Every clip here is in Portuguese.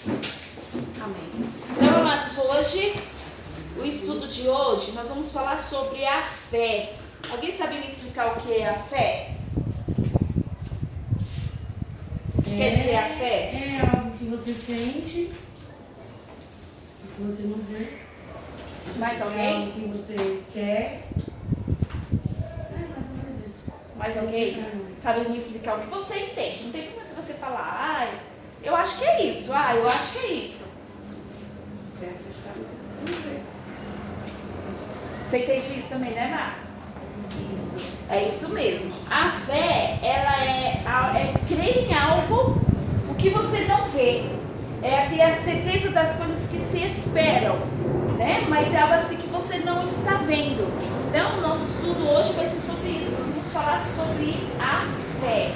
Amém. Então, amados, hoje, o estudo de hoje, nós vamos falar sobre a fé. Alguém sabe me explicar o que é a fé? O que quer dizer a fé? É algo que você sente, que você não vê. Mais É alguém? algo que você quer. É mais ou menos isso. Mais alguém? Sabe me explicar o que você entende? Não tem como se você falar, eu acho que é isso, eu acho que é isso. Você acreditar no que você não vê. Você entende isso também, né, Mar? Isso, é isso mesmo. A fé, ela é crer em algo, o que você não vê. É ter a certeza das coisas que se esperam, né? Mas é algo assim que você não está vendo. Então, o nosso estudo hoje vai ser sobre isso. Nós vamos falar sobre a fé.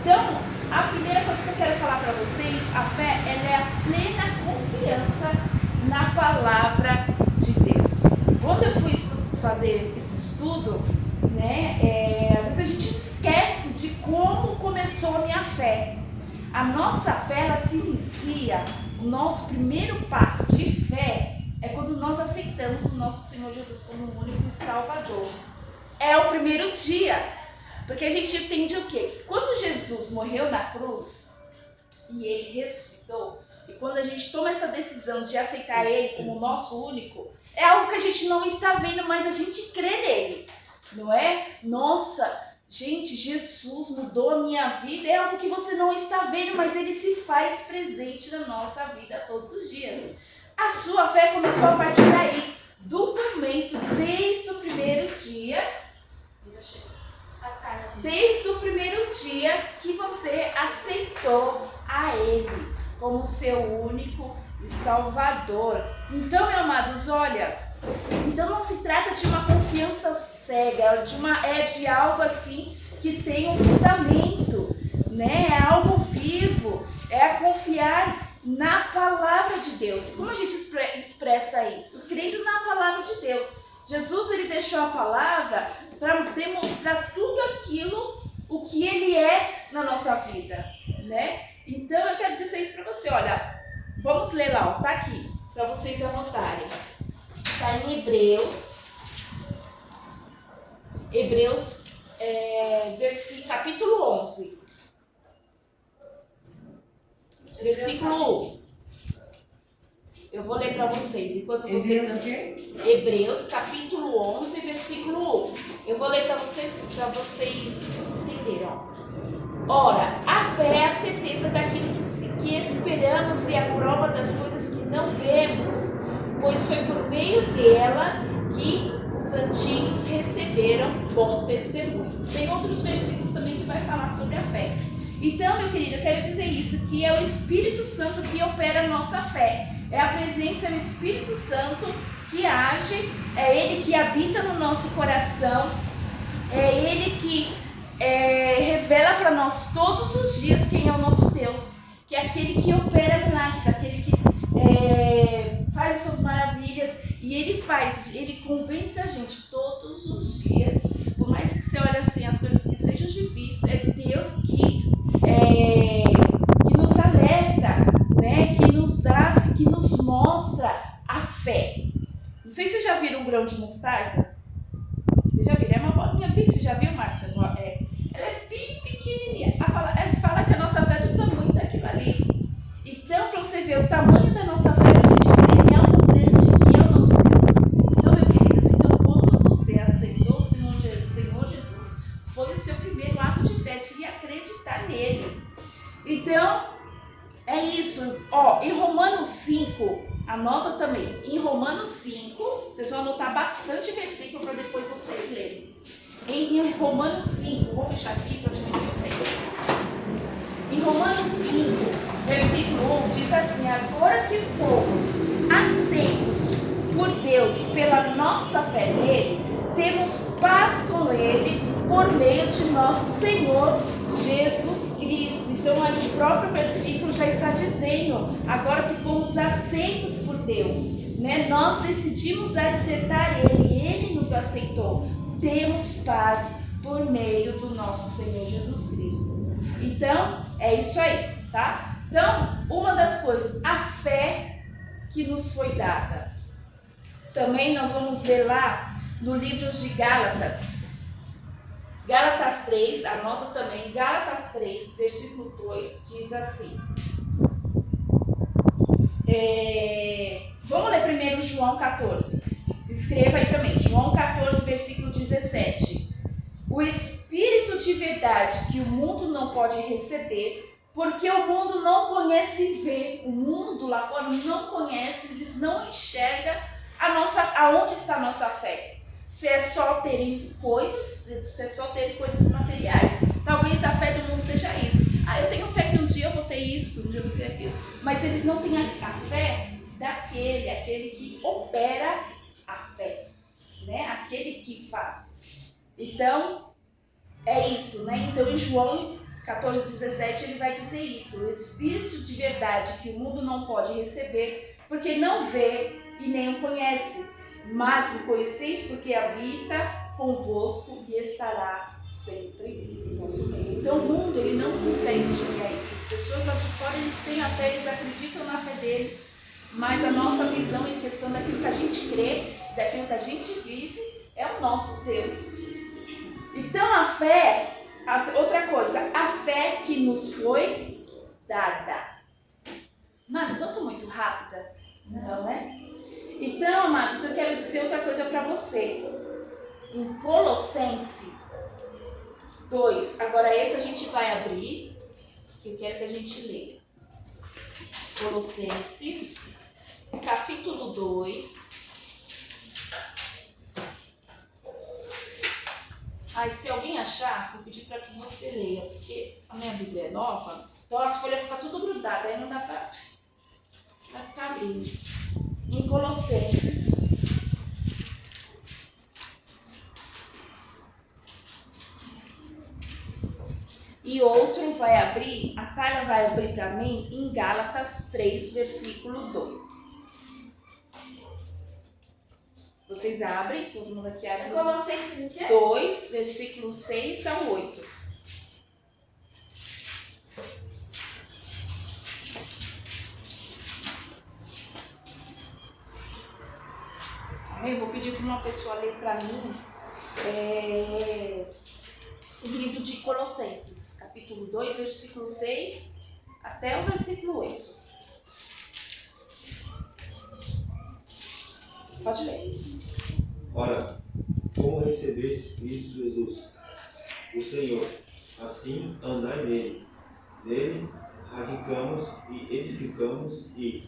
Então, a primeira coisa que eu quero falar para vocês, a fé, ela é a plena confiança na palavra de Deus. Quando eu fui fazer esse estudo, né, às vezes a gente esquece de como começou a minha fé. A nossa fé, ela se inicia, o nosso primeiro passo de fé é quando nós aceitamos o nosso Senhor Jesus como o único e Salvador. É o primeiro dia, porque a gente entende o quê? Quando Jesus morreu na cruz e Ele ressuscitou, e quando a gente toma essa decisão de aceitar Ele como o nosso único, é algo que a gente não está vendo, mas a gente crê nele, não é? Nossa, gente, Jesus mudou a minha vida, é algo que você não está vendo, mas Ele se faz presente na nossa vida todos os dias. A sua fé começou a partir daí, do momento, desde o primeiro dia, que você aceitou a Ele como seu único e Salvador. Então, meus amados, olha, então não se trata de uma confiança cega, de algo assim que tem um fundamento, né? É algo vivo, é a confiar na palavra de Deus. Como a gente expressa isso? Crendo na palavra de Deus. Jesus, ele deixou a palavra para demonstrar tudo aquilo, o que ele é na nossa vida, né? Então eu quero dizer isso para você, olha, vamos ler lá, tá aqui, para vocês anotarem. Está em Hebreus, capítulo 11, versículo 1. Eu vou ler para vocês, enquanto vocês... Hebreus, capítulo 11, versículo 1. Eu vou ler para vocês entenderem. Ora, a fé é a certeza daquilo que esperamos e a prova das coisas que não vemos, pois foi por meio dela que os antigos receberam bom testemunho. Tem outros versículos também que vai falar sobre a fé. Então, meu querido, eu quero dizer isso, que é o Espírito Santo que opera a nossa fé. É a presença do Espírito Santo que age, é Ele que habita no nosso coração, é Ele que revela para nós todos os dias quem é o nosso Deus, que é aquele que opera milagres, aquele que faz as suas maravilhas, e Ele convence a gente todos os dias, por mais que você olhe assim, as coisas que sejam difíceis, é Deus que nos alerta, né, que nos dá, que nos mostra a fé. Não sei se vocês já viram um grão de mostarda. Vocês já viram? É uma bolinha bem, você já viu, Márcia? Ela é bem pequenininha. Ela fala que a nossa fé é do tamanho daquilo ali. Então, para você ver o tamanho da nossa fé, a gente crê em algo grande que é o nosso Deus. Então, meu querido, então, quando você aceitou o Senhor Jesus, foi o seu primeiro ato de fé, de acreditar nele. Então, é isso. Em Romanos 5, anota também. Em Romanos 5, vocês vão anotar bastante versículo para depois vocês lerem. Em Romanos 5, vou fechar aqui para te ver. Em Romanos 5, versículo 1, diz assim: agora que fomos aceitos por Deus pela nossa fé nele, temos paz com ele por meio de nosso Senhor Jesus Cristo. Então aí o próprio versículo já está dizendo, agora que fomos aceitos por Deus, né? Nós decidimos aceitar Ele nos aceitou. Temos paz por meio do nosso Senhor Jesus Cristo. Então, é isso aí, tá? Então, uma das coisas, a fé que nos foi dada. Também nós vamos ver lá no livro de Gálatas. Gálatas 3, anota também, Gálatas 3, versículo 2, diz assim. Vamos ler primeiro João 14. Escreva aí também, João 14, versículo 17. O Espírito de verdade que o mundo não pode receber, porque o mundo não conhece e vê. O mundo lá fora não conhece, eles não enxergam aonde está a nossa fé. Se é só terem coisas, materiais. Talvez a fé do mundo seja isso. Eu tenho fé que um dia eu vou ter isso, que um dia eu vou ter aquilo. Mas eles não têm a fé aquele que opera a fé, né? Aquele que faz. Então, é isso, né? Então, em João 14,17, ele vai dizer isso. O Espírito de verdade que o mundo não pode receber, porque não vê e nem o conhece. Mas o conheceis porque habita convosco e estará sempre no nosso meio. Então, o mundo, ele não consegue enxergar isso. As pessoas lá de fora, eles têm a fé, eles acreditam na fé deles. Mas a nossa visão em questão daquilo que a gente crê, daquilo que a gente vive, é o nosso Deus. Então a fé, outra coisa, a fé que nos foi dada. Amados, eu estou muito rápida? Não, né? Então, amados, eu quero dizer outra coisa para você. Em Colossenses 2, agora esse a gente vai abrir, que eu quero que a gente leia. Colossenses, capítulo 2. Se alguém achar, vou pedir para que você leia, porque a minha Bíblia é nova, então as folhas ficam tudo grudadas, aí não dá para ficar abrindo. Em Colossenses, e outro vai abrir, a Tayla vai abrir para mim em Gálatas 3, versículo 2. Vocês abrem, todo mundo aqui abre. Colossenses o quê? 2, versículo 6 ao 8. Eu vou pedir para uma pessoa ler para mim o livro de Colossenses, capítulo 2, versículo 6 até o versículo 8. Pode ler. Ora, como recebeste Cristo Jesus, o Senhor, assim andai nele. Nele radicamos e edificamos e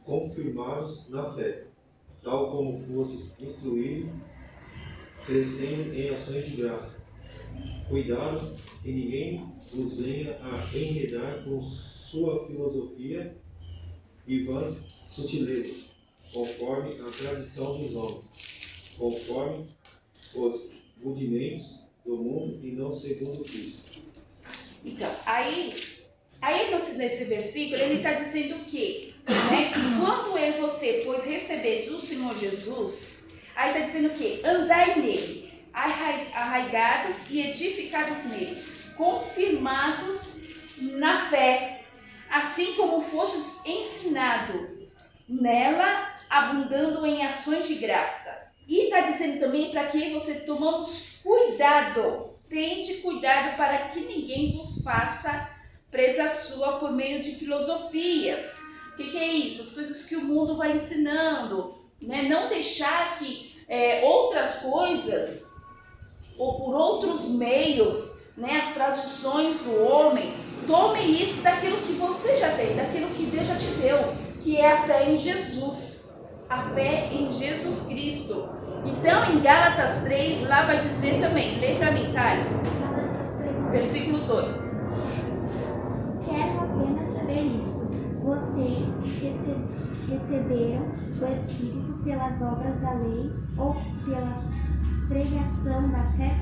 confirmados na fé, tal como fostes instruídos, crescendo em ações de graça. Cuidado que ninguém vos venha a enredar com sua filosofia e vãs sutilezas, conforme a tradição dos homens, conforme os rudimentos do mundo e não segundo Cristo. Então, aí nesse versículo, ele está dizendo o quê? Né? Que quando eu e você, pois recebeis o Senhor Jesus, aí está dizendo o quê? Andai nele, arraigados e edificados nele, confirmados na fé, assim como fostes ensinado nela, abundando em ações de graça. E está dizendo também para que você tomamos cuidado, tende cuidado para que ninguém vos faça presa sua por meio de filosofias. O que é isso? As coisas que o mundo vai ensinando, né? Não deixar que outras coisas ou por outros meios, né, as tradições do homem, tome isso daquilo que você já tem, daquilo que Deus já te deu, que é a fé em Jesus, a fé em Jesus Cristo. Então, em Gálatas 3, lá vai dizer também, lê para mim, Thay, versículo 2. Quero apenas saber isto: vocês receberam o Espírito pelas obras da lei ou pela pregação da fé?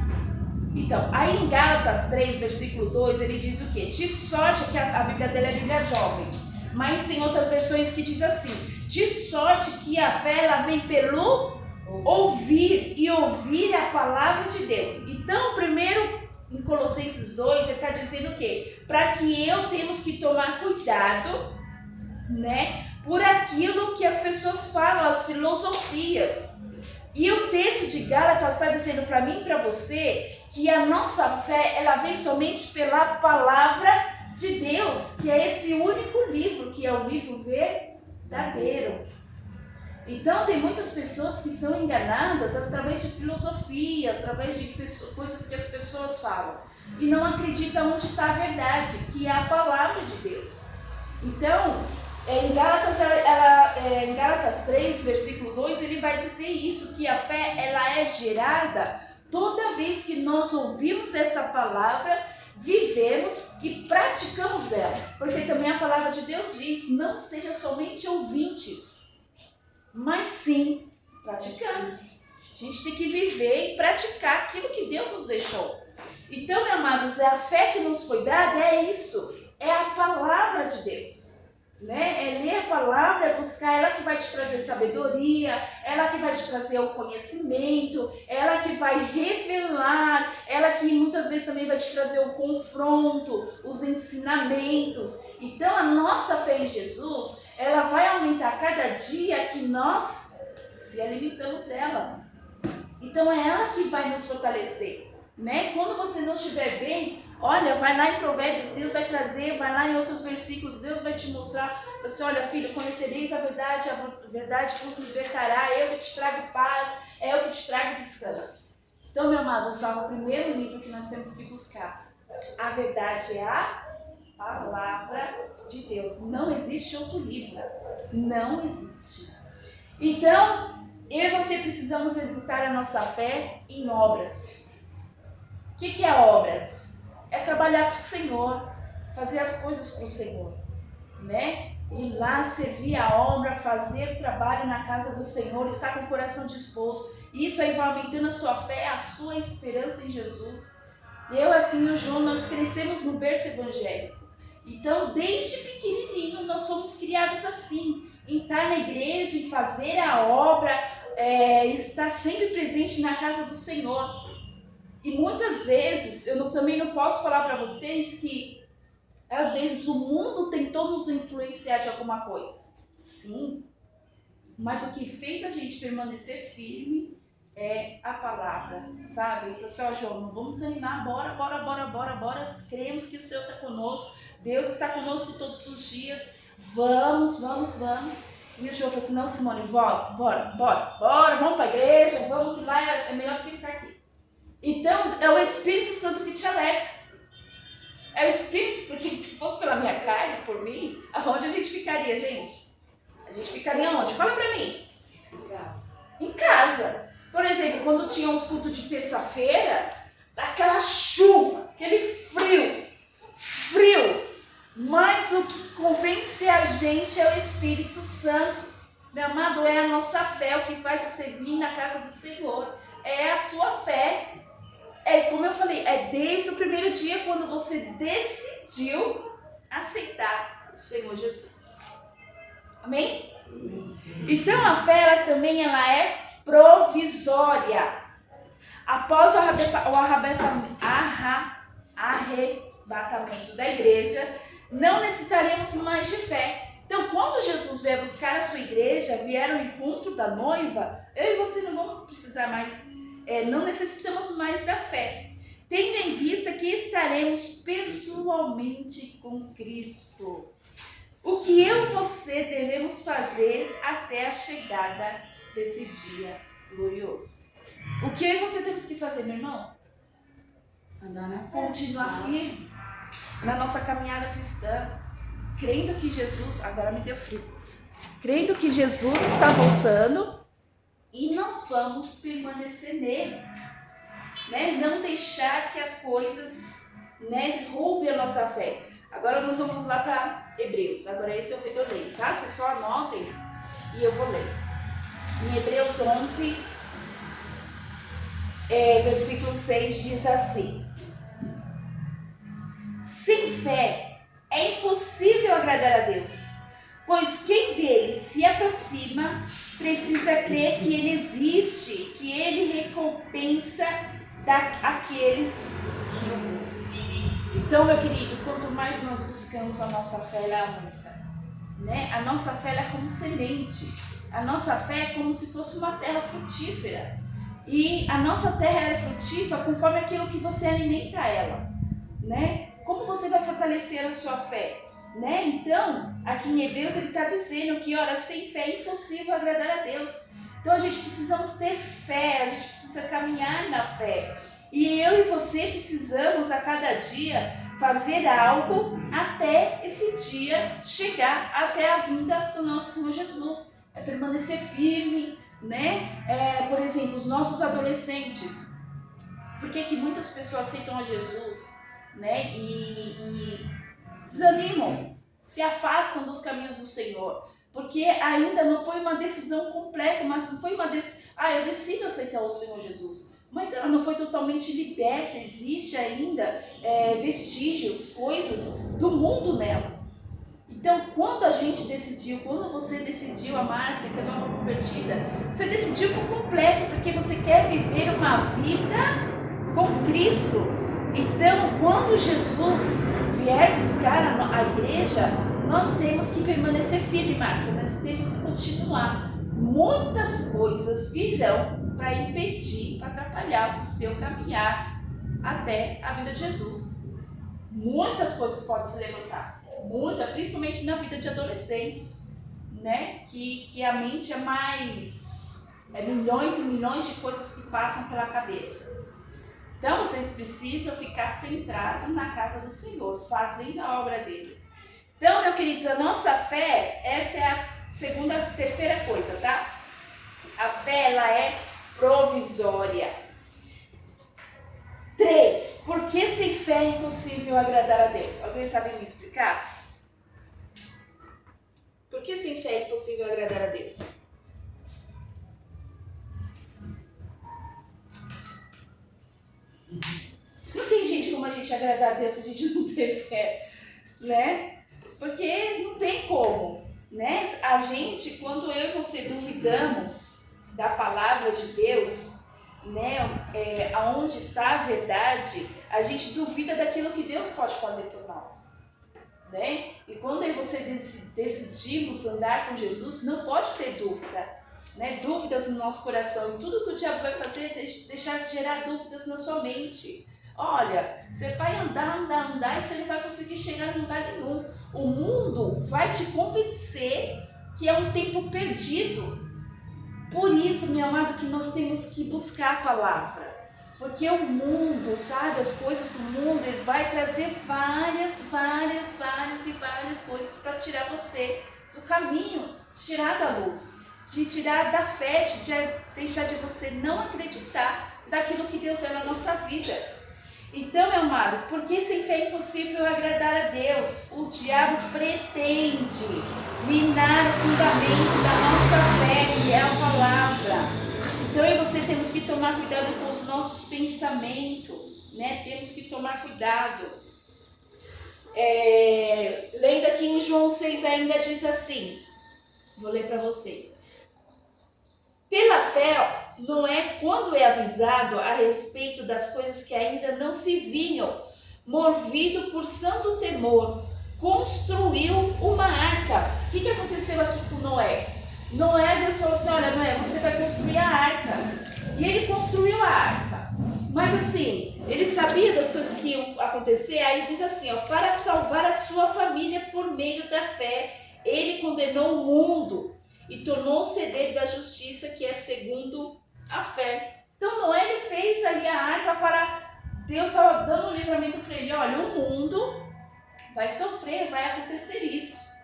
Então, aí em Gálatas 3, versículo 2, ele diz o quê? De sorte que a Bíblia dele é a Bíblia jovem, mas tem outras versões que diz assim: de sorte que a fé ela vem pelo ouvir e ouvir a palavra de Deus. Então, primeiro, em Colossenses 2, ele está dizendo o quê? Para que temos que tomar cuidado, né, por aquilo que as pessoas falam, as filosofias. E o texto de Gálatas está dizendo para mim e para você que a nossa fé, ela vem somente pela palavra de Deus, que é esse único livro, que é o livro verdadeiro. Então tem muitas pessoas que são enganadas através de filosofias, através de coisas que as pessoas falam, e não acreditam onde está a verdade, que é a palavra de Deus. Então, em Gálatas 3, versículo 2, ele vai dizer isso, que a fé ela é gerada toda vez que nós ouvimos essa palavra, vivemos e praticamos ela. Porque também a palavra de Deus diz, não seja somente ouvintes, mas sim praticantes. A gente tem que viver e praticar aquilo que Deus nos deixou. Então, meus amados, a fé que nos foi dada é isso, é a palavra de Deus. Né? É ler a palavra, é buscar, ela que vai te trazer sabedoria, ela que vai te trazer o conhecimento, ela que vai revelar, ela que muitas vezes também vai te trazer o confronto, os ensinamentos. Então a nossa fé em Jesus, ela vai aumentar cada dia que nós se alimentamos dela. Então é ela que vai nos fortalecer. Né? Quando você não estiver bem, olha, vai lá em Provérbios, Deus vai trazer, vai lá em outros versículos, Deus vai te mostrar, você, olha filho, conhecereis a verdade vos libertará, eu que te trago paz, é eu que te trago descanso. Então, meu amado, o primeiro livro que nós temos que buscar, a verdade é a palavra de Deus, não existe outro livro, não existe. Então, eu e você precisamos exercitar a nossa fé em obras. O que é obras? É trabalhar para o Senhor, fazer as coisas para o Senhor, né? Ir lá servir a obra, fazer trabalho na casa do Senhor, estar com o coração disposto. Isso aí vai aumentando a sua fé, a sua esperança em Jesus. Eu, assim, e o João, nós crescemos no berço evangélico. Então, desde pequenininho, nós somos criados assim, em estar na igreja, em fazer a obra, estar sempre presente na casa do Senhor. E muitas vezes, também não posso falar para vocês que às vezes o mundo tentou nos influenciar de alguma coisa. Sim, mas o que fez a gente permanecer firme é a palavra, sabe? Ele falou assim, João, não vamos desanimar, bora, cremos que o Senhor está conosco, Deus está conosco todos os dias, vamos. E o João falou assim, não, Simone, bora, vamos para a igreja, vamos que lá é melhor do que ficar aqui. Então, é o Espírito Santo que te alerta. É o Espírito, porque se fosse pela minha carne, por mim, aonde a gente ficaria, gente? A gente ficaria onde? Fala pra mim. Em casa. Por exemplo, quando tinha uns cultos de terça-feira, daquela chuva, aquele frio. Mas o que convence a gente é o Espírito Santo. Meu amado, é a nossa fé, o que faz você vir na casa do Senhor. É a sua fé. É como eu falei, é desde o primeiro dia quando você decidiu aceitar o Senhor Jesus. Amém? Então a fé ela também é provisória. Após o arrebatamento da igreja, não necessitaremos mais de fé. Então quando Jesus vier buscar a sua igreja, vier ao encontro da noiva, eu e você não vamos precisar mais, não necessitamos mais da fé, tendo em vista que estaremos pessoalmente com Cristo. O que eu e você devemos fazer até a chegada desse dia glorioso? O que eu e você temos que fazer, meu irmão? Andar na fé. Continuar firme na nossa caminhada cristã, crendo que Jesus, agora me deu frio, crendo que Jesus está voltando e nós vamos permanecer nele, né? Não deixar que as coisas, né, roubem a nossa fé. Agora nós vamos lá para Hebreus, agora esse eu leio, tá? Vocês só anotem e eu vou ler. Em Hebreus 11, versículo 6 diz assim: sem fé é impossível agradar a Deus, pois quem dele se aproxima precisa crer que ele existe, que ele recompensa daqueles que o buscam. Então, meu querido, quanto mais nós buscamos a nossa fé, ela aumenta, né? A nossa fé ela é como semente. A nossa fé é como se fosse uma terra frutífera. E a nossa terra ela é frutífera conforme aquilo que você alimenta ela, né? Como você vai fortalecer a sua fé? Né? Então, aqui em Hebreus ele está dizendo que, olha, sem fé é impossível agradar a Deus. Então a gente precisamos ter fé, a gente precisa caminhar na fé. E eu e você precisamos a cada dia fazer algo até esse dia chegar até a vinda do nosso Senhor Jesus. É permanecer firme, né? Por exemplo, os nossos adolescentes. Por que muitas pessoas aceitam a Jesus, né? E desanimam, se afastam dos caminhos do Senhor, porque ainda não foi uma decisão completa, mas não foi uma decisão, eu decido aceitar o Senhor Jesus, mas ela não foi totalmente liberta, existe ainda vestígios, coisas do mundo nela. Então, quando a gente decidiu, quando você decidiu, a Márcia, que é nova convertida, você decidiu por completo, porque você quer viver uma vida com Cristo. Então, quando Jesus vier buscar a igreja, nós temos que permanecer firme, Márcia, nós temos que continuar. Muitas coisas virão para impedir, para atrapalhar o seu caminhar até a vida de Jesus. Muitas coisas podem se levantar, principalmente na vida de adolescentes, né? Que a mente é mais, milhões e milhões de coisas que passam pela cabeça. Então, vocês precisam ficar centrados na casa do Senhor, fazendo a obra dele. Então, meus queridos, a nossa fé, essa é a terceira coisa, tá? A fé, ela é provisória. 3. Por que sem fé é impossível agradar a Deus? Alguém sabe me explicar? Por que sem fé é impossível agradar a Deus? Não tem gente como a gente agradar a Deus se a gente não ter fé, né? Porque não tem como, né? A gente, quando eu e você duvidamos da palavra de Deus, né? Aonde está a verdade, a gente duvida daquilo que Deus pode fazer por nós, né? E quando eu e você decidimos andar com Jesus, não pode ter dúvida, né? Dúvidas no nosso coração. E tudo que o diabo vai fazer é deixar de gerar dúvidas na sua mente. Olha, você vai andar e você não vai conseguir chegar em lugar nenhum. O mundo vai te convencer que é um tempo perdido. Por isso, meu amado, que nós temos que buscar a palavra. Porque o mundo, sabe, as coisas do mundo, ele vai trazer várias coisas para tirar você do caminho, tirar da luz, de tirar da fé, de deixar de você não acreditar daquilo que Deus é na nossa vida. Então, meu amado, porque sem fé é impossível agradar a Deus? O diabo pretende minar o fundamento da nossa fé, que é a palavra. Então, eu e você temos que tomar cuidado com os nossos pensamentos, né? Temos que tomar cuidado. Lendo aqui em João 6 ainda diz assim, vou ler para vocês. Pela fé, Noé, quando é avisado a respeito das coisas que ainda não se vinham, movido por santo temor, construiu uma arca. O que aconteceu aqui com Noé? Deus falou assim, olha Noé, você vai construir a arca. E ele construiu a arca. Mas assim, ele sabia das coisas que iam acontecer, aí diz assim, para salvar a sua família por meio da fé, ele condenou o mundo e tornou-se herdeiro da justiça, que é segundo a fé. Então Noé, ele fez ali a arca para Deus, estava dando um livramento para ele, olha, o mundo vai sofrer, vai acontecer isso,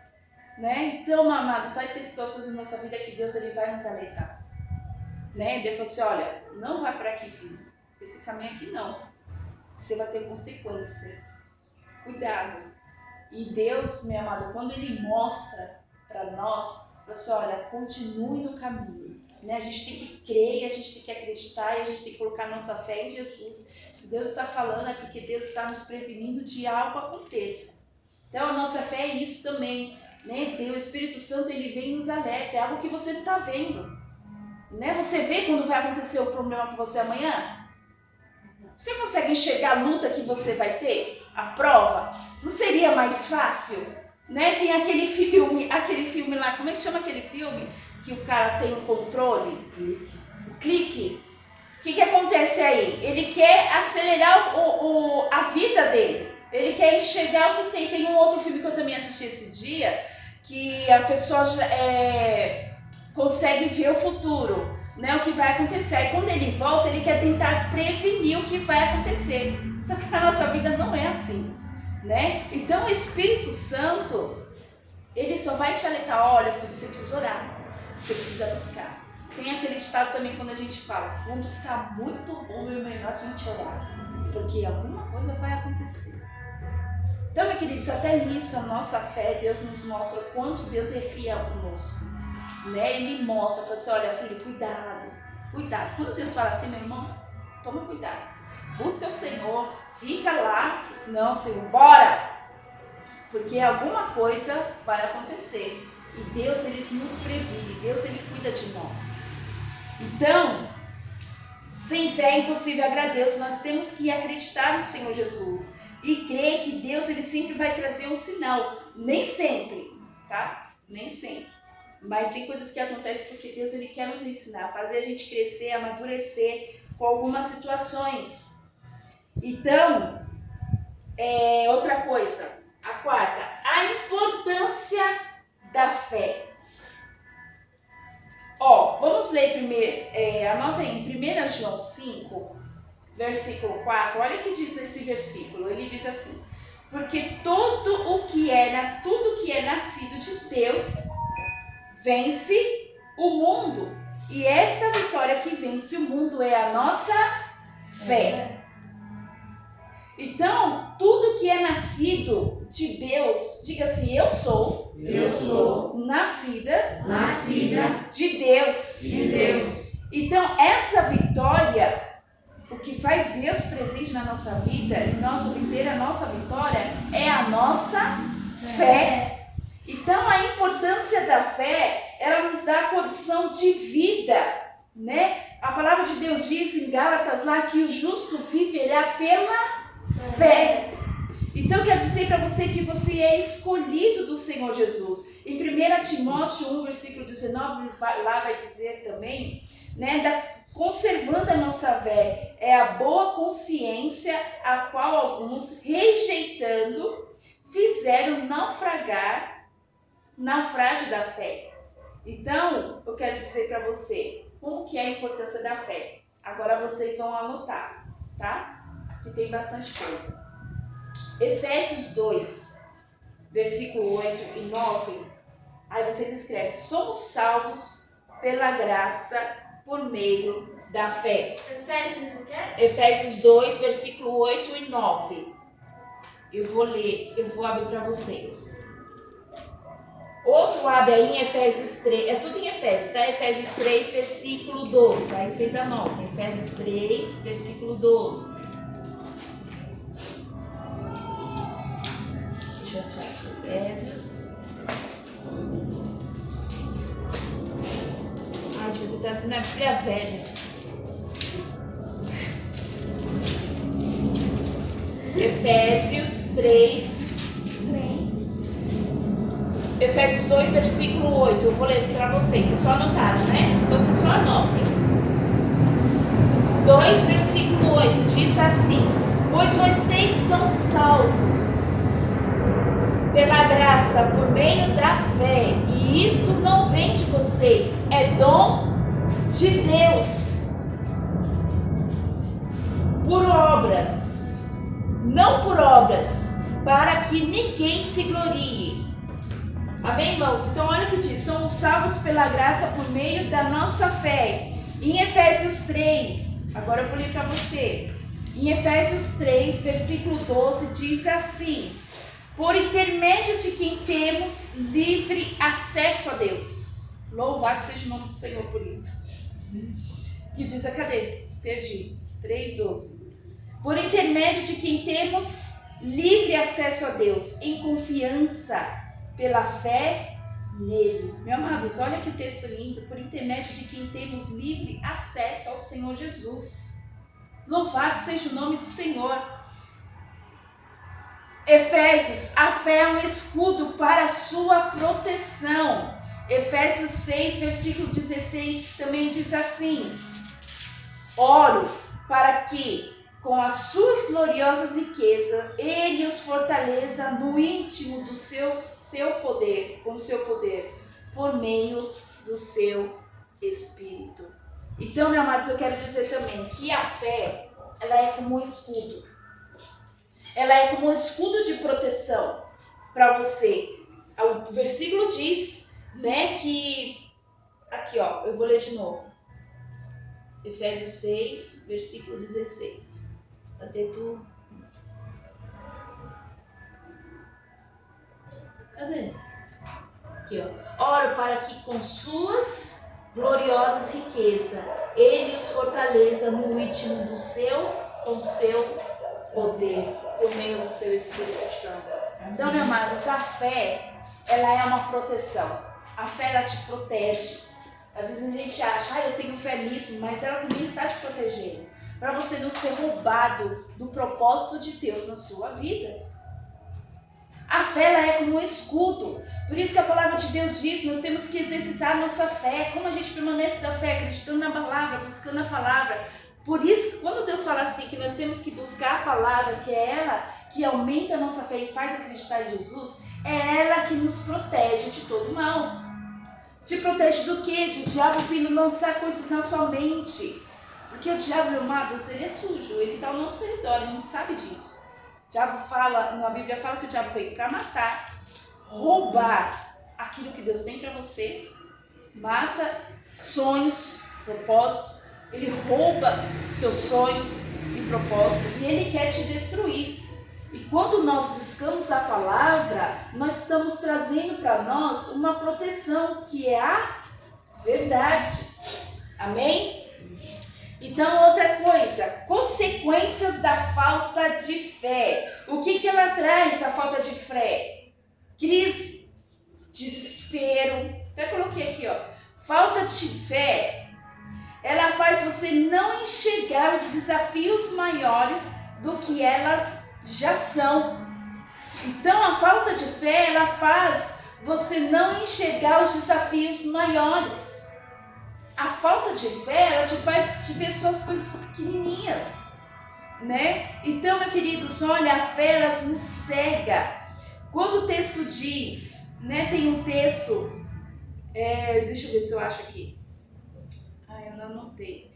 né? Então, amado, vai ter situações na nossa vida que Deus ele vai nos alertar, né? Deus falou assim, olha, não vai para aqui, filho, esse caminho aqui não, você vai ter consequência, cuidado. E Deus, meu amado, quando ele mostra para nós, assim, olha, continue no caminho, né? A gente tem que crer, a gente tem que acreditar e a gente tem que colocar nossa fé em Jesus. Se Deus está falando é porque Deus está nos prevenindo de algo aconteça. Então a nossa fé é isso também, né? O Espírito Santo ele vem e nos alerta, é algo que você não está vendo, né? Você vê quando vai acontecer o problema com você amanhã? Você consegue enxergar a luta que você vai ter? A prova? Não seria mais fácil? Né? Tem aquele filme lá, como é que chama aquele filme? Que o cara tem um controle? O clique. O que acontece aí? Ele quer acelerar a vida dele. Ele quer enxergar o que tem. Tem um outro filme que eu também assisti esse dia, que a pessoa consegue ver o futuro, né, o que vai acontecer. Aí quando ele volta, ele quer tentar prevenir o que vai acontecer. Só que a nossa vida não é assim, né? Então o Espírito Santo, ele só vai te alertar: olha, filho, você precisa orar, você precisa buscar. Tem aquele ditado também quando a gente fala: quando está muito bom, é melhor a gente orar, porque alguma coisa vai acontecer. Então, meus queridos, até nisso a nossa fé, Deus nos mostra quanto Deus é fiel conosco, né? Ele mostra, fala assim: olha, filho, cuidado. Quando Deus fala assim: meu irmão, toma cuidado, busca o Senhor, fica lá, senão, Senhor, bora, porque alguma coisa vai acontecer. E Deus, ele nos previne, Deus, ele cuida de nós. Então, sem fé é impossível agradar a Deus. Nós temos que acreditar no Senhor Jesus e crer que Deus, ele sempre vai trazer um sinal. Nem sempre, tá? Nem sempre. Mas tem coisas que acontecem porque Deus, ele quer nos ensinar, fazer a gente crescer, amadurecer com algumas situações. Então, outra coisa, a quarta, a importância da fé. Vamos ler primeiro, anota aí, em 1 João 5, versículo 4, olha o que diz nesse versículo. Ele diz assim: porque tudo o que é nascido de Deus vence o mundo, e esta vitória que vence o mundo é a nossa fé. Então, tudo que é nascido de Deus, diga assim: eu sou nascida de Deus. Então, essa vitória, o que faz Deus presente na nossa vida e nós obter a nossa vitória é a nossa fé. Então, a importância da fé, ela nos dá a condição de vida, né? A palavra de Deus diz em Gálatas lá que o justo viverá pela fé. Então, quero dizer para você que você é escolhido do Senhor Jesus. Em 1 Timóteo 1, versículo 19, lá vai dizer também, né, conservando a nossa fé, é a boa consciência a qual alguns, rejeitando, fizeram naufrágio da fé. Então, eu quero dizer para você como que é a importância da fé. Agora vocês vão anotar, tá? Que tem bastante coisa. Efésios 2, versículo 8 e 9, aí vocês escrevem: somos salvos pela graça por meio da fé. Efésios 2, versículo 8 e 9. Eu vou ler, eu vou abrir para vocês. Outro abre aí em Efésios 3, é tudo em Efésios, tá? Efésios 3, versículo 12, aí vocês anotem. Efésios 3, versículo 12. Deixa eu achar. Efésios. Deixa eu estar na Bíblia velha. Efésios 3. Efésios 2, versículo 8. Eu vou ler para vocês. Vocês só anotaram, né? Então vocês só anotem. 2, versículo 8 diz assim: pois vocês são salvos pela graça, por meio da fé, e isto não vem de vocês, é dom de Deus, por obras, não por obras, para que ninguém se glorie. Amém, irmãos? Então olha o que diz: somos salvos pela graça por meio da nossa fé. Em Efésios 3, agora eu vou ler para você. Em Efésios 3, versículo 12, diz assim: por intermédio de quem temos livre acesso a Deus. Louvado seja o nome do Senhor por isso. Que diz, cadê? Perdi. 3:12. Por intermédio de quem temos livre acesso a Deus, em confiança, pela fé nele. Meus amados, olha que texto lindo. Por intermédio de quem temos livre acesso ao Senhor Jesus. Louvado seja o nome do Senhor. Efésios, a fé é um escudo para a sua proteção. Efésios 6, versículo 16 também diz assim: oro para que, com as suas gloriosas riquezas, Ele os fortaleça no íntimo do seu poder, com o seu poder, por meio do seu Espírito. Então, meus amados, eu quero dizer também que a fé, ela é como um escudo. Ela é como um escudo de proteção para você. O versículo diz, né, que... Aqui, ó, eu vou ler de novo. Efésios 6, versículo 16. Cadê tu? Cadê? Aqui, ó. Oro para que com suas gloriosas riquezas, Ele os fortaleça no íntimo do com seu poder, por meio do seu Espírito Santo. Então, meus amados, a fé, ela é uma proteção. A fé, ela te protege. Às vezes a gente acha, eu tenho fé nisso, mas ela também está te protegendo. Para você não ser roubado do propósito de Deus na sua vida. A fé, ela é como um escudo. Por isso que a palavra de Deus diz, nós temos que exercitar a nossa fé. Como a gente permanece da fé? Acreditando na palavra, buscando a palavra. Por isso que quando Deus fala assim, que nós temos que buscar a palavra, que é ela que aumenta a nossa fé e faz acreditar em Jesus, é ela que nos protege de todo mal. Te protege do quê? De o diabo vindo lançar coisas na sua mente. Porque o diabo, meu amado, ele é sujo, ele está ao nosso redor, a gente sabe disso. O diabo fala, na Bíblia fala que o diabo veio para matar, roubar aquilo que Deus tem para você, mata sonhos, propósito, ele rouba seus sonhos e propósito e ele quer te destruir. E quando nós buscamos a palavra, nós estamos trazendo para nós uma proteção, que é a verdade. Amém? Então, outra coisa, consequências da falta de fé. O que ela traz, a falta de fé? Crise, desespero. Até coloquei aqui, ó. Falta de fé, ela faz você não enxergar os desafios maiores do que elas já são. Então, a falta de fé, ela faz você não enxergar os desafios maiores. A falta de fé, ela te faz te ver suas coisas pequenininhas, né? Então, meus queridos, olha, a fé, ela nos cega. Quando o texto diz, né, tem um texto, deixa eu ver se eu acho aqui. Eu não anotei.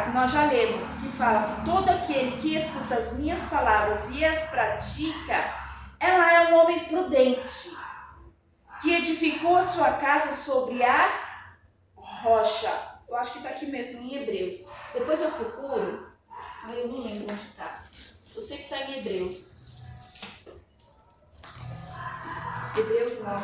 Que nós já lemos, que fala que todo aquele que escuta as minhas palavras e as pratica, ela é um homem prudente, que edificou a sua casa sobre a rocha. Eu acho que está aqui mesmo em Hebreus. Depois eu procuro. Eu não lembro onde está. Eu sei que está em Hebreus. Hebreus não.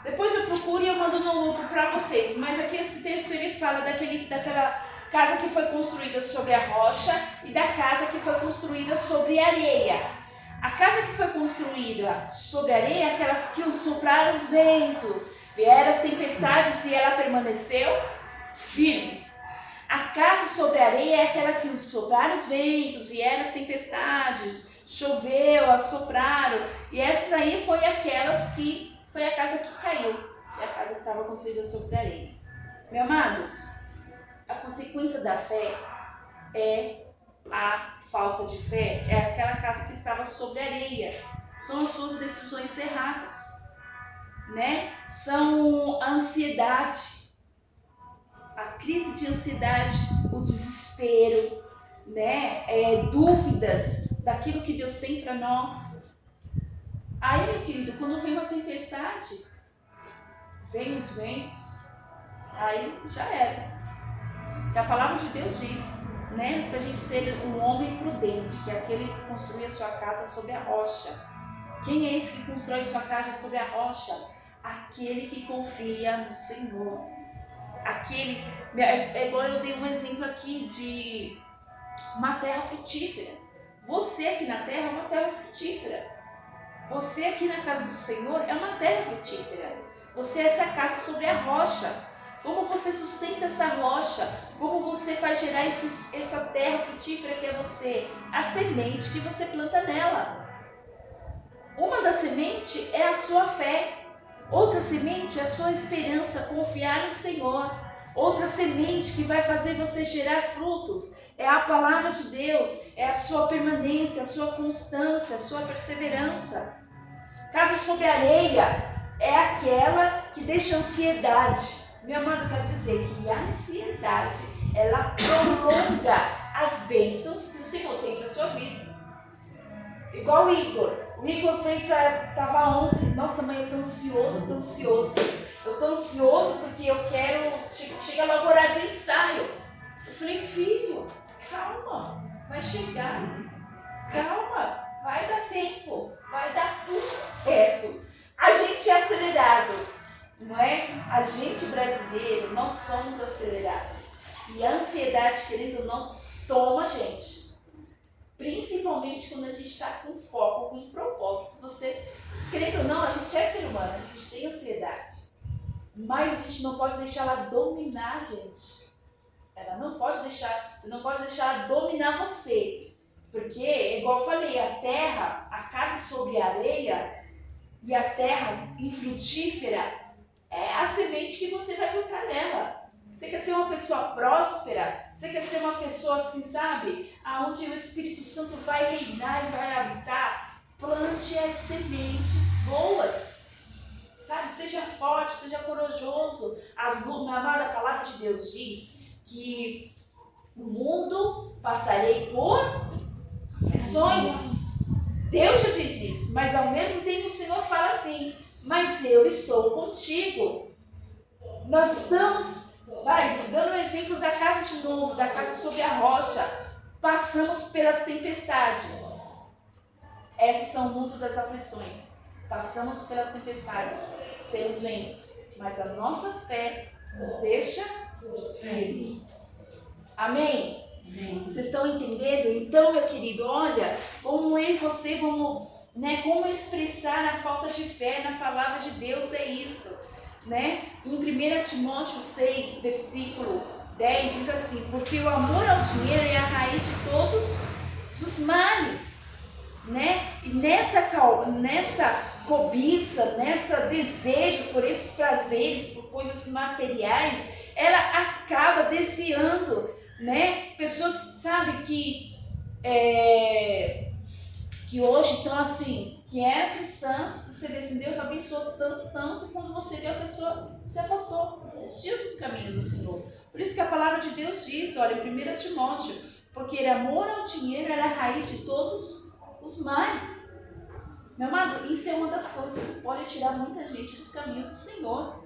Depois eu procuro e eu mando no grupo para vocês. Mas aqui esse texto ele fala daquela casa que foi construída sobre a rocha e da casa que foi construída sobre a areia. A casa que foi construída sobre a areia é aquelas que sopraram os ventos, vieram as tempestades e ela permaneceu firme. A casa sobre a areia é aquela que sopraram os ventos, vieram as tempestades, choveu, assopraram. E essa aí foi foi a casa que caiu, e a casa que estava construída sobre a areia. Meus amados, a consequência da fé é a falta de fé, é aquela casa que estava sobre areia. São as suas decisões erradas, né? São a ansiedade, a crise de ansiedade, o desespero, né? Dúvidas daquilo que Deus tem para nós. Aí, meu querido, quando vem uma tempestade, vem os ventos, aí já era. A palavra de Deus diz, né, para a gente ser um homem prudente, que é aquele que construi a sua casa sobre a rocha. Quem é esse que constrói sua casa sobre a rocha? Aquele que confia no Senhor. Igual eu dei um exemplo aqui de uma terra frutífera. Você aqui na terra é uma terra frutífera. Você aqui na casa do Senhor é uma terra frutífera. Você é essa casa sobre a rocha. Como você sustenta essa rocha? Como você faz gerar essa terra frutífera que é você? A semente que você planta nela. Uma das sementes é a sua fé. Outra semente é a sua esperança, confiar no Senhor. Outra semente que vai fazer você gerar frutos é a palavra de Deus, é a sua permanência, a sua constância, a sua perseverança. Casa sobre areia é aquela que deixa ansiedade. Meu amado, eu quero dizer que a ansiedade, ela prolonga as bênçãos que o Senhor tem para a sua vida. Igual o Igor. O Igor estava ontem, nossa mãe, eu tô ansioso. Eu tô ansioso porque eu quero, chega logo o horário do ensaio. Eu falei, filho, calma, vai chegar, calma, vai dar tempo, vai dar tudo certo. A gente é acelerado, não é? A gente brasileiro, nós somos acelerados. E a ansiedade, querendo ou não, toma a gente. Principalmente quando a gente está com foco, com um propósito. Você, querendo ou não, a gente é ser humano, a gente tem ansiedade. Mas a gente não pode deixar ela dominar a gente. Ela não pode deixar, você não pode deixar ela dominar você. Porque, igual eu falei, a terra, a casa sobre a areia e a terra infrutífera é a semente que você vai plantar nela. Você quer ser uma pessoa próspera? Você quer ser uma pessoa assim, sabe? Onde o Espírito Santo vai reinar e vai habitar? Plante as sementes boas. Sabe? Seja forte, seja corajoso. A amada palavra de Deus diz que o mundo passarei por aflições. Deus já diz isso, mas ao mesmo tempo o Senhor fala assim, mas eu estou contigo. Nós estamos... dando um exemplo da casa de novo, da casa sobre a rocha, passamos pelas tempestades. Esses são o mundo das aflições. Passamos pelas tempestades, pelos ventos, mas a nossa fé nos deixa firme. Amém? Amém? Vocês estão entendendo? Então, meu querido, olha, como eu e você vamos, como expressar a falta de fé na palavra de Deus é isso. Em 1 Timóteo 6, versículo 10, diz assim, porque o amor ao dinheiro é a raiz de todos os males, e nessa cobiça, nessa desejo por esses prazeres, por coisas materiais, ela acaba desviando, pessoas, sabe, que hoje estão assim, que eram cristãs, você vê assim, Deus abençoou tanto, quando você vê a pessoa se afastou, desistiu dos caminhos do Senhor. Por isso que a palavra de Deus diz, olha, em 1 Timóteo, porque amor ao dinheiro é a raiz de todos os males. Meu amado, isso é uma das coisas que pode tirar muita gente dos caminhos do Senhor.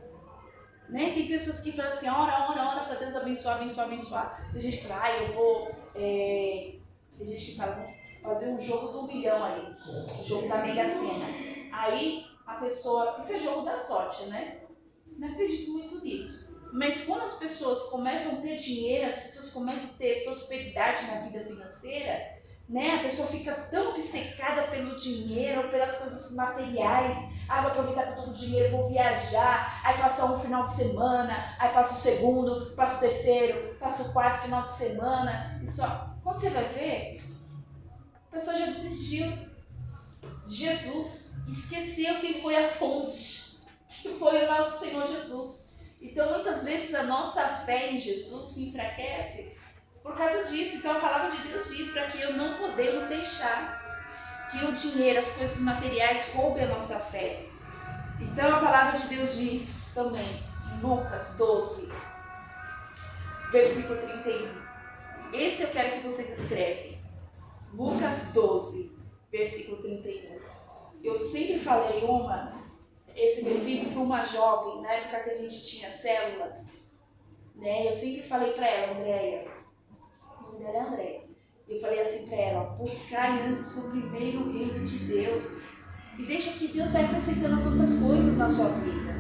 Tem pessoas que falam assim, ora para Deus abençoar. Tem gente que fala, eu vou... Tem gente que fala, vou fazer um jogo do 1 milhão aí, o jogo da Mega Sena. Aí a pessoa, isso é jogo da sorte, Não acredito muito nisso. Mas quando as pessoas começam a ter dinheiro, as pessoas começam a ter prosperidade na vida financeira, A pessoa fica tão obcecada pelo dinheiro, pelas coisas materiais. Vou aproveitar que eu tô com dinheiro, vou viajar. Aí passa um final de semana, aí passa o segundo, passa o terceiro, passa o quarto final de semana. Quando você vai ver, a pessoa já desistiu de Jesus, esqueceu quem foi a fonte, que foi o nosso Senhor Jesus. Então, muitas vezes, a nossa fé em Jesus se enfraquece por causa disso. Então, a palavra de Deus diz para que não podemos deixar que o dinheiro, as coisas materiais roubem a nossa fé. Então, a palavra de Deus diz também, em Lucas 12, versículo 31. Esse eu quero que vocês escrevem. Lucas 12, versículo 31. Eu sempre falei esse versículo para uma jovem, na época que a gente tinha célula, Eu sempre falei para ela, Andréia, o nome dela é Andréia, eu falei assim para ela, buscai antes o primeiro reino de Deus, e deixa que Deus vai acrescentando as outras coisas na sua vida,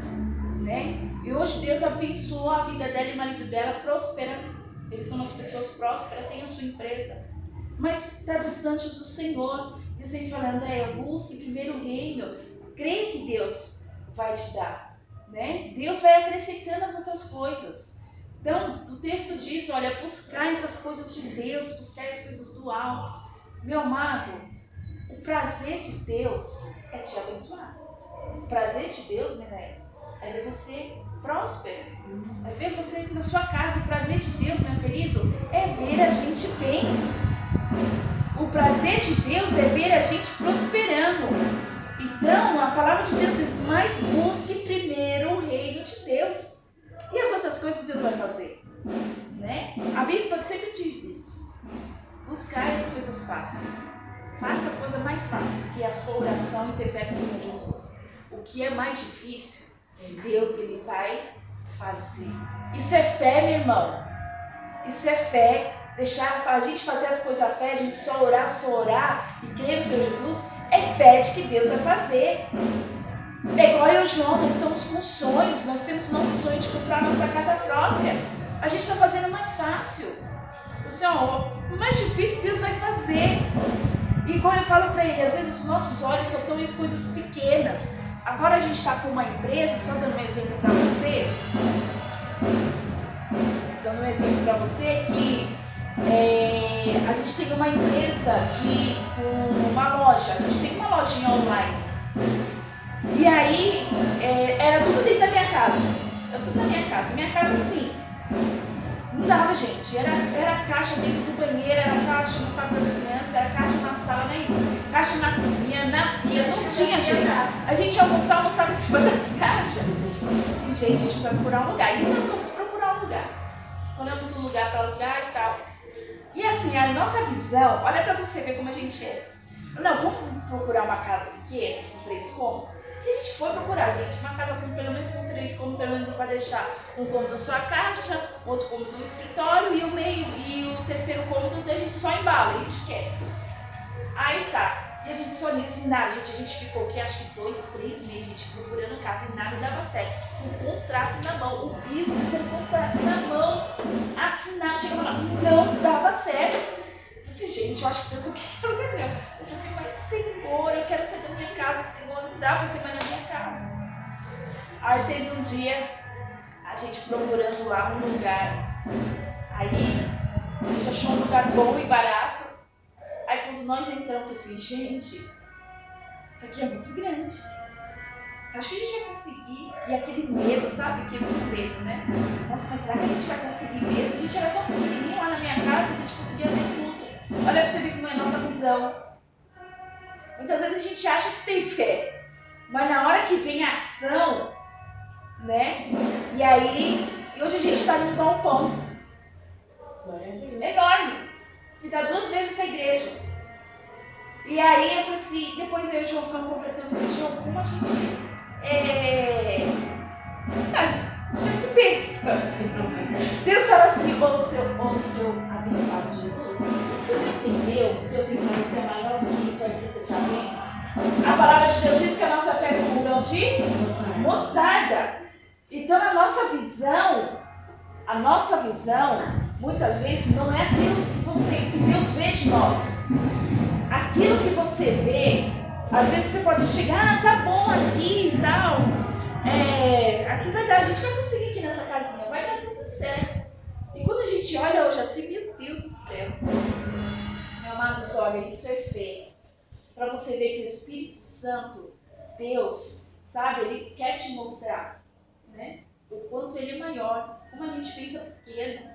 E hoje Deus abençoou a vida dela e o marido dela, prospera, eles são as pessoas prósperas, têm a sua empresa, mas está distante do Senhor. E você fala, Andréia, busque primeiro o reino, creia que Deus vai te dar, né? Deus vai acrescentando as outras coisas. Então, o texto diz, olha, buscai essas coisas de Deus, buscai as coisas do alto. Meu amado, o prazer de Deus é te abençoar. O prazer de Deus, Minéia, é ver você próspero, é ver você na sua casa. O prazer de Deus, meu querido, é ver a gente bem. O prazer de Deus é ver a gente prosperando. Então, a palavra de Deus diz, mas busque primeiro o reino de Deus. E as outras coisas Deus vai fazer, né? A bispa sempre diz isso. Buscar as coisas fáceis. Faça a coisa mais fácil, que é a sua oração e ter fé no Senhor Jesus. O que é mais difícil, Deus ele vai fazer. Isso é fé, meu irmão. Isso é fé. Deixar a gente fazer as coisas à fé, a gente só orar e crer no Senhor Jesus, é fé de que Deus vai fazer. É igual eu e o João, nós estamos com sonhos, nós temos nosso sonho de comprar nossa casa própria. A gente está fazendo mais fácil. O Senhor, o mais difícil Deus vai fazer. E como eu falo para ele, às vezes os nossos olhos só estão em coisas pequenas. Agora a gente está com uma empresa, só dando um exemplo para você. Dando um exemplo para você que a gente tem uma empresa de uma loja, a gente tem uma lojinha online. E aí era tudo dentro da minha casa. Era tudo na minha casa. Minha casa sim. Não dava, gente. Era caixa dentro do banheiro, era caixa no quarto das crianças, era caixa na sala, né? Caixa na cozinha, na pia, não tinha, gente. A gente almoçava em cima das caixas. Eu falei assim, gente, a gente vai procurar um lugar. E nós fomos procurar um lugar. Olhamos um lugar para alugar e tal. E assim, a nossa visão, olha pra você ver como a gente é. Não, vamos procurar uma casa pequena, com 3 cômodos? E a gente foi procurar, gente, uma casa pelo menos com 3 cômodos, pelo menos para deixar um cômodo sua caixa, outro cômodo do escritório e o meio, e o terceiro cômodo a gente só embala, a gente quer. Aí tá. E a gente só nisso, e nada, gente, a gente ficou aqui, acho que 2, 3 meses, gente, procurando casa e nada dava certo. Com o contrato na mão, o bispo com o contrato na mão, assinado, chegava lá, não dava certo. Eu falei assim, gente, eu acho que Deus não quer lugar não. Eu falei assim, mas Senhor, eu quero sair da minha casa, Senhor, não dá pra ser mais na minha casa. Aí teve um dia, a gente procurando lá um lugar, aí a gente achou um lugar bom e barato. Aí quando nós entramos, eu falei assim, gente, isso aqui é muito grande. Você acha que a gente vai conseguir? E aquele medo, sabe? Que é muito medo, né? Nossa, mas será que a gente vai conseguir mesmo? A gente era tão pequenininho lá na minha casa, a gente conseguia ver tudo. Olha pra você ver como é a nossa visão. Muitas vezes a gente acha que tem fé, mas na hora que vem a ação, né? E aí, hoje a gente está num galpão enorme. E dá 2 vezes essa igreja. E aí eu falei assim, depois eu e o João ficamos conversando, eu falei assim, João, como a gente a gente é muito besta. Deus fala assim, ô seu abençoado Jesus, você não entendeu que eu tenho para você maior do que isso aí que você está vendo? A palavra de Deus diz que a nossa fé é como um grão de mostarda. Então a nossa visão, muitas vezes não é aquilo que Deus vê de nós. Aquilo que você vê, às vezes você pode chegar, tá bom aqui e tal. Aqui vai dar, a gente vai conseguir aqui nessa casinha, vai dar tudo certo. E quando a gente olha hoje assim, meu Deus do céu. Meu amados, olha, isso é fé. Para você ver que o Espírito Santo, Deus, sabe, Ele quer te mostrar, né? O quanto Ele é maior, como a gente pensa pequeno,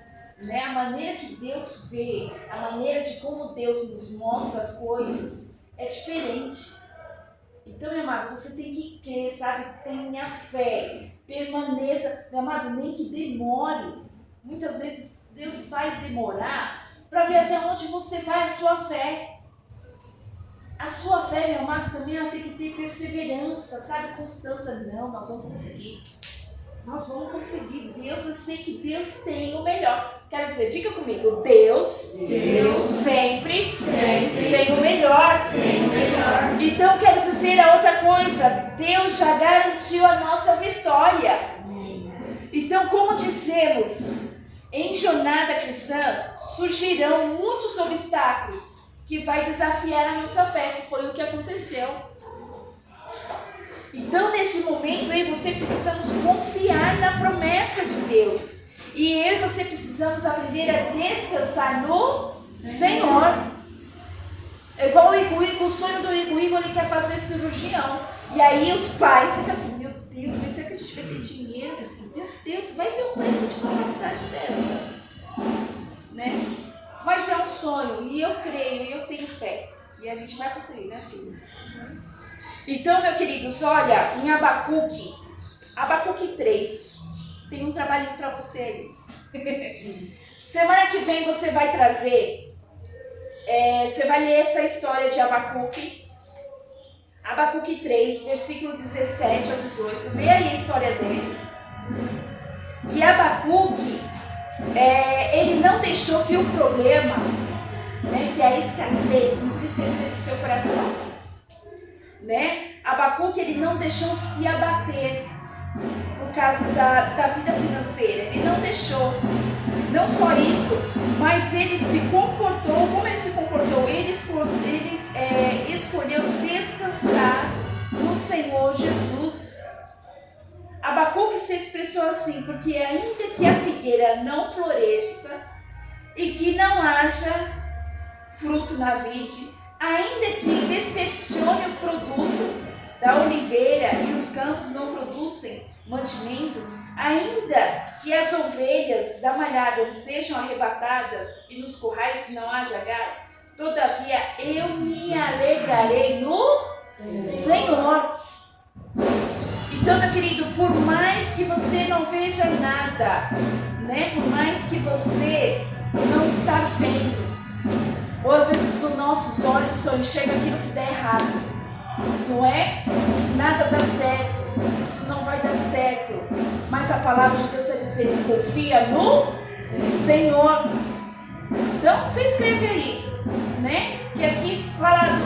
né? A maneira que Deus vê, a maneira de como Deus nos mostra as coisas é diferente. Então, meu amado, você tem que crer, sabe? Tenha fé, permaneça, meu amado, nem que demore. Muitas vezes Deus faz demorar para ver até onde você vai a sua fé. A sua fé, meu amado, também ela tem que ter perseverança, sabe? Constância. Não, nós vamos conseguir. Nós vamos conseguir. Deus, eu sei que Deus tem o melhor. Quero dizer, diga comigo, Deus sempre tem o melhor. Então, quero dizer a outra coisa, Deus já garantiu a nossa vitória. Então, como dissemos, em jornada cristã surgirão muitos obstáculos que vai desafiar a nossa fé, que foi o que aconteceu. Então, neste momento, eu e você precisamos confiar na promessa de Deus. E eu e você precisamos aprender a descansar no Senhor. É igual o sonho do Igor, ele quer fazer cirurgião. E aí os pais ficam assim, meu Deus, mas será que a gente vai ter dinheiro? Meu Deus, vai ver o preço de uma faculdade dessa? Né? Mas é um sonho, e eu creio, e eu tenho fé. E a gente vai conseguir, né, filho? Então, meus queridos, olha, em Abacuque 3, tem um trabalhinho para você aí. Semana que vem você vai trazer, você vai ler essa história de Abacuque 3, versículo 17 ao 18. Lê aí a história dele. Que Abacuque, ele não deixou que o problema, né, que a escassez, entristecesse seu coração. Né? Abacuque, ele não deixou se abater por causa da vida financeira. Ele não deixou. Não só isso, mas ele se comportou. Como ele se comportou? Ele escolheu descansar no Senhor Jesus. Abacuque se expressou assim: porque ainda que a figueira não floresça e que não haja fruto na vide, ainda que decepcione o produto da oliveira e os campos não produzem mantimento, ainda que as ovelhas da malhada sejam arrebatadas e nos currais não haja gado, todavia eu me alegrarei no Senhor. Então, meu querido, por mais que você não veja nada, né? Por mais que você não está vendo, ou às vezes os nossos olhos só enxergam aquilo que dá errado, não é? Nada dá certo, isso não vai dar certo, mas a palavra de Deus está dizendo: confia no Senhor. Então você escreve aí, né? Que aqui fala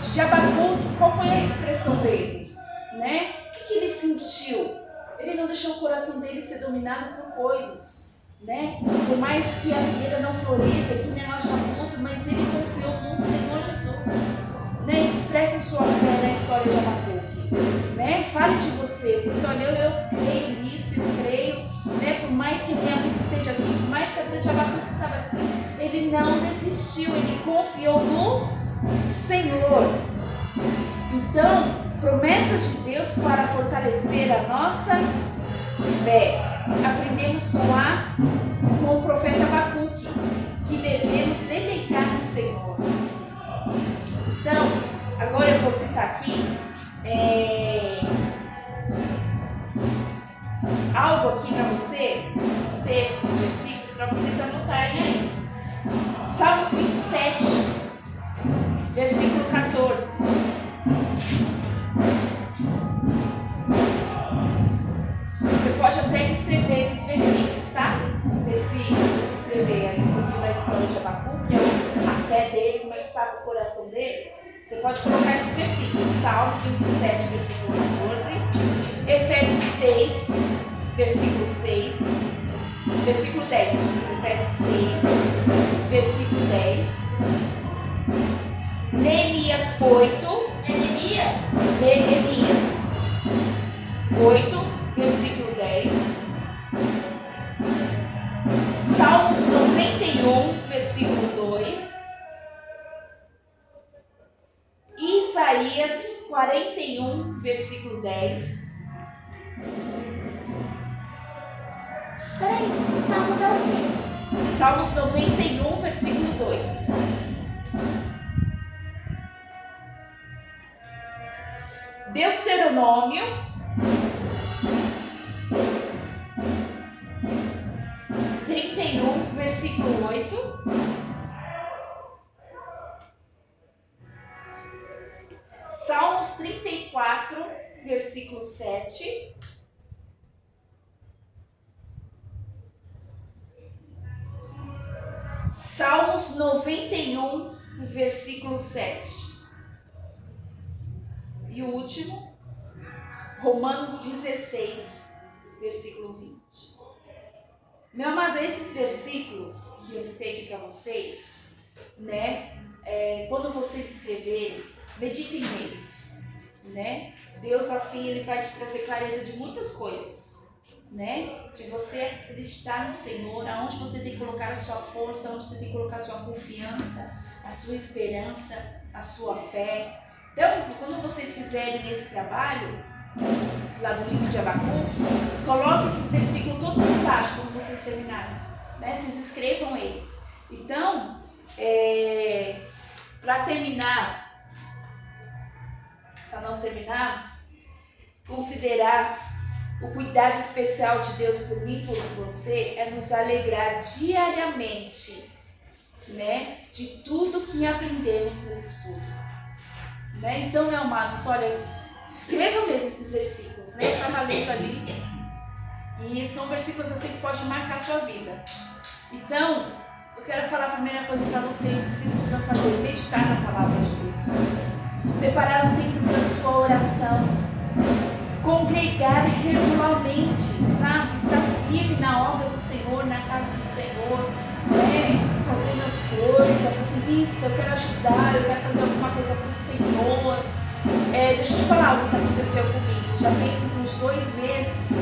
de Abacuque, qual foi a expressão dele, né? O que ele sentiu? Ele não deixou o coração dele ser dominado por coisas, né? Por mais que a figueira não floresça, que não haja fruto, mas ele confiou no Senhor Jesus, né? Expresse sua fé na história de Abacuque, né? Fale de você, olha, eu creio nisso, eu creio, né? Por mais que minha vida esteja assim, por mais que a vida de Abacuque estava assim, ele não desistiu, ele confiou no Senhor. Então, promessas de Deus para fortalecer a nossa fé. Aprendemos com o profeta Abacuque que devemos deleitar no Senhor. Então, agora eu vou citar aqui algo aqui para você, os textos, os versículos, para vocês anotarem aí. Salmos 27, versículo 14. Você pode até escrever esses versículos, tá? Desse escrever aí um pouquinho da história de Abacuque, a fé dele, como é que estava o coração dele. Você pode colocar esses versículos. Salmo 27, versículo 14. Efésios 6, versículo 6. Versículo 10, desculpa, Efésios 6, versículo 10. Neemias 8. Neemias 8, versículo 10. Salmos 91, versículo 2. Isaías 41, versículo 10. Peraí, Salmos é o quê? Salmos 91, versículo 2. Deuteronômio 31, versículo 8. Salmos 34, versículo 7. Salmos 91, versículo 7. E o último, Romanos 16, versículo 20. Meu amado, esses versículos que eu citei aqui para vocês, né? Quando vocês escreverem, meditem neles, né? Deus assim, Ele vai te trazer clareza de muitas coisas, né? De você acreditar no Senhor, aonde você tem que colocar a sua força, aonde você tem que colocar a sua confiança, a sua esperança, a sua fé. Então, quando vocês fizerem esse trabalho, lá do livro de Abacuque, coloque esses versículos todos embaixo quando vocês terminarem, né? Vocês escrevam eles. Então, para terminar, para nós terminarmos, considerar o cuidado especial de Deus por mim e por você é nos alegrar diariamente, né, de tudo que aprendemos nesse estudo, né? Então, meu amados, olha, escrevam mesmo esses versículos, né? Eu estava lendo ali e são versículos assim que podem marcar a sua vida. Então, eu quero falar a primeira coisa para vocês que vocês precisam fazer: meditar na palavra de Deus, separar um tempo para a sua oração, congregar regularmente, sabe? Estar firme na obra do Senhor, na casa do Senhor, né? Fazendo as coisas, assim, isso, eu quero ajudar, eu quero fazer alguma coisa para o Senhor. Deixa eu te falar algo que aconteceu comigo. Já tem uns 2 meses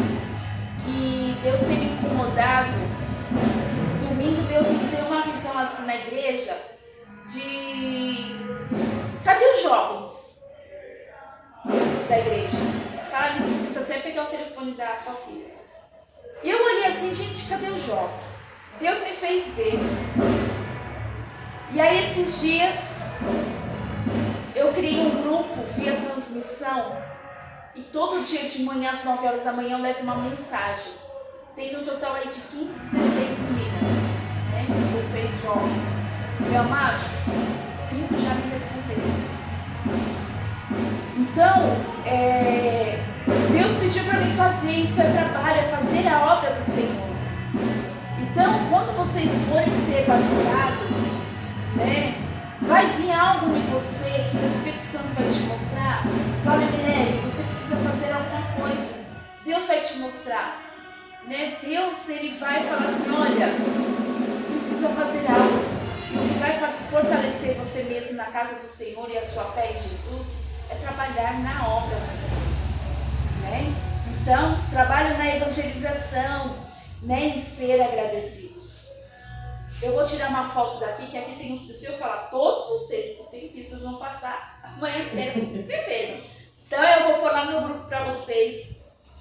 que Deus tem me incomodado. Domingo Deus me deu uma visão assim na igreja de... Cadê os jovens da igreja? Sabe, eles precisam até pegar o telefone da sua filha. E eu olhei assim, gente, cadê os jovens? Deus me fez ver. E aí esses dias eu criei um grupo via transmissão e todo dia de manhã às 9 horas da manhã eu levo uma mensagem. Tem no total aí de 15, 16 meninas, né? 16 jovens. Meu amado, 5 já me responderam. Então, Deus pediu para mim fazer isso, trabalho, fazer a obra do Senhor. Então, quando vocês forem ser batizados, né, vai vir algo em você que o Espírito Santo vai te mostrar. Fala, Mirelle, você precisa fazer alguma coisa. Deus vai te mostrar, né? Deus, Ele vai falar assim, olha, precisa fazer algo. E o que vai fortalecer você mesmo na casa do Senhor e a sua fé em Jesus é trabalhar na obra do Senhor, né? Então, trabalho na evangelização, né, em ser agradecidos. Eu vou tirar uma foto daqui, que aqui tem uns textos, se eu falar todos os textos que tem aqui, vocês vão passar amanhã inteira me escrevendo. Então eu vou pôr lá no grupo para vocês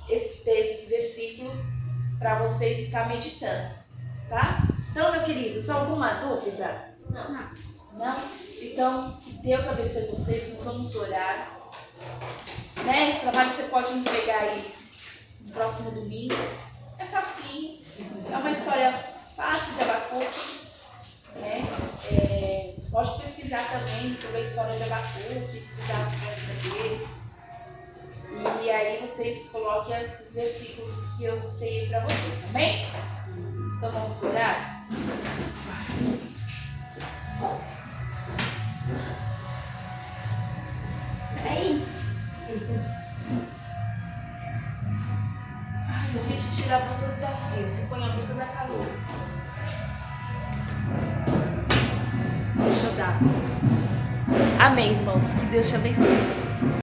esses textos, esses versículos, para vocês estar meditando, tá? Então, meu querido, só alguma dúvida? Não. Não? Então, que Deus abençoe vocês, nós vamos orar. Né? Esse trabalho você pode entregar aí no próximo domingo. É facinho, é uma história fácil de Abacuque, né? Pode pesquisar também sobre a história de Abacuque, estudar sobre a vida dele. E aí vocês coloquem esses versículos que eu sei para vocês, amém? Então vamos orar? Peraí. Se a gente tirar a blusa tá frio, você põe a blusa da calor. Deixa eu dar. Amém, irmãos. Que Deus te abençoe.